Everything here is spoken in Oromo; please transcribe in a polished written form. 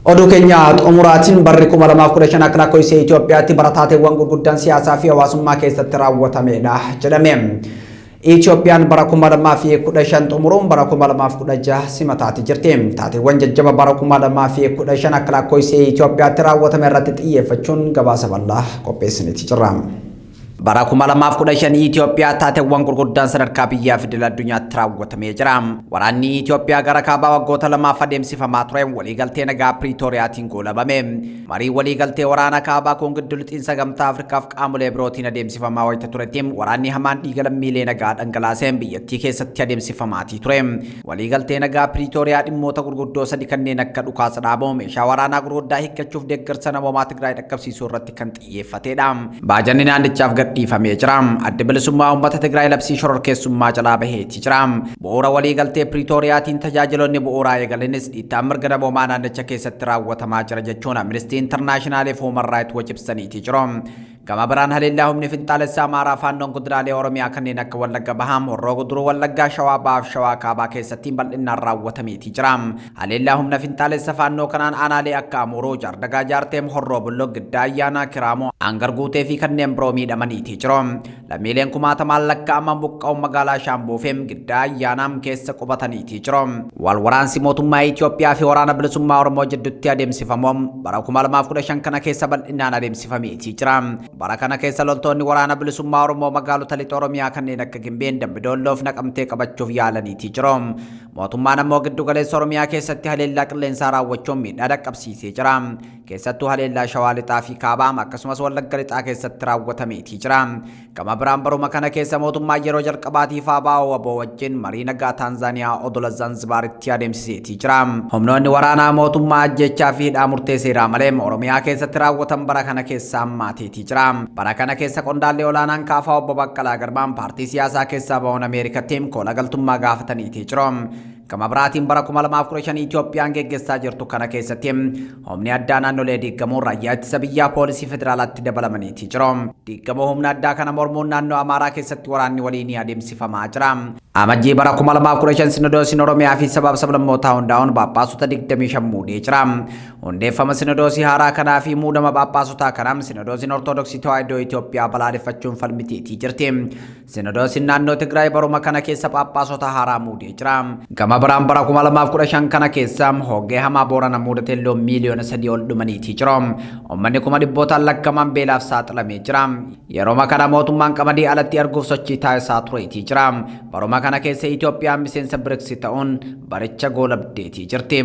Oduu keenyaa xumuraatiin barri 2015 akka lakkoofsa Itoophiyaatti barataateewwan gurguddaan siyaasaa fi hawaasummaa keessatti raawwatamedha jedhame. Itoophiyaan bara 2015 xumuruun bara 2016 simataati jirti. Taateewwan jajjaba bara 2015 akka lakkoofsa Itoophiyaatti raawwatame irratti xiyyeeffachuun gabaasa bal'aa qopheessineeti jirra. Bara 2015 Itoophiyaa taateewwan gurguddaan sadarkaa biyyaa fi idil addunyaatti raawwatamee jira. Waraanni Itoophiyaa gara kaabaa waggoota lamaaf adeemsifamaa ture waliigaltee nagaa Piriitooriyaatiin goolabame. Marii waliigaltee waraana kaabaa kun gidduu lixiinsa gamtaa Afrikaaf qaamolee birootiin adeemsifamaa wayita turetti waraanni hamaan dhiiga lammiilee nagaa dhangalaaseen biyyattii keessatti adeemsifamaatii ture. Waliigaltee nagaa Piriitooriyaa dhimmoota gurguddoo sadii kanneen akka dhukaasa dhaabuu, meeshaa waraanaa gurguddaa hiikkachuuf deeggarsa namoomaa Tigraay dhaqqabsiisuu irratti kan xiyyeeffatedha. Baajanni naannichaaf dhiifamee jira. Adda bilisummaa uummata Tigraay labsii shororkeessummaa jalaa baheetii jira. Bu'uura waliigaltee Piriitooriyaatiin tajaajiloonni bu'uuraa eegalanis dhiittaan mirga namoomaa naannicha keessatti raawwatamaa jira jechuun Amnesty International fi Human Rights Watch ibsaniitii jiru. Gama biraan haleellaa humni finxaalessaa Amaaraa faannoon kuduraalee Oromiyaa kanneen akka Wallagga Bahaa, Horroo Guduruu, Wallaggaa, Shawaa Bahaaf Shawaa Kaabaa keessatti bal'inaan raawwatameetii jira. Haleellaa humna finxaalessa faannoo kanaan aanaalee akka Amuruu, Jaardagaa, Jaarteem, Horroo Bulloo, Giddaa Ayyaanaa, Kiraamoo, Angar Guutee fi kanneen biroo miidhamaniitii jiru. Lammiileen kumaatamaan lakkaa'aman buqqa'uun magaalaa Shaambuu fi Giddaa Ayyaanaam keessa qubataniitii jiru. Wal waraansi mootummaa Itoophiyaa fi waraana bilisummaa Oromoo jidduutti adeemsifamuun bara 2015 kana keessa bal'inaan adeemsifameetii jira. Bara kana keessa loltoonni waraana bilisummaa Oromoo magaalota lixa Oromiyaa kanneen akka Gimbeen, Dambidolloo fi Naqamtee qabachuuf yaalaniitii jiru. Mootummaan ammoo giddu galeessa Oromiyaa keessatti haleellaa qilleensaa raawwachuun miidhaa dhaqqabsiisee jira. Keessattuu haleellaa Shawaa Lixaa fi Kaabaa akkasumas Wallagga Lixaa keessatti raawwatameetii jira. Gama biraan baruma kana keessa mootummaa yeroo jalqabaatiif ABO waboo wajjin marii nagaa Taanzaaniyaa odola Zanzibaaritti adeemsiseetii jira. Humnoonni waraanaa mootummaa ajjechaa fi hidhaa murtee seeraa malee Oromiyaa keessatti raawwatan bara kana keessa hammaateetii jira. Bara kana keessa qondaallee olaanaan kaafaa obbo Baqqalaa Garbaan paartii siyaasaa keessaa ba'uun Ameerikatti koola galtummaa gaafataniitii jiru. Gama biraatiin bara 2015 Itoophiyaan geggeessaa jirtu kana keessatti humni addaa naannolee diigamuun raayyaa ittisa biyyaa poolisii federaalaatti dabalamaniitii jiru. Diigamuu humna addaa kana mormuun naannoo Amaaraa keessatti waraanni waliinii adeemsifamaa jira. Amajjii bara 2015 Sinodoosiin Oromiyaa fi sabaaf sablammootaa hundaa'uun Phaaphaasota 25 muudee jira. Hundeeffama Sinodoosii haaraa kanaa fi muudama Phaaphaasota kanaa Sinodoosiin Ortodoksii Tawaahidoo Itoophiyaa balaaleffachuun falmiteetii jirti. Sinodoosiin naannoo Tigraay baruma kana keessa Phaaphaasota haaraa muudee jira. Gama biraan bara 2015 kana keessa hoggee hamaa Boorana muudatee loon miiliyoona 3 ol dhumaniitii jiru. Uummanni kuma dhibbootaan lakkaa'aman beelaaf saaxilamee jira. Yeroo kana mootummaan qamadii alatti arguuf sochii taasisaa tureetii jira. Baruma kana keessa Itoophiyaan miseensa BRICS ta'uun baricha goolabdeetii jirti.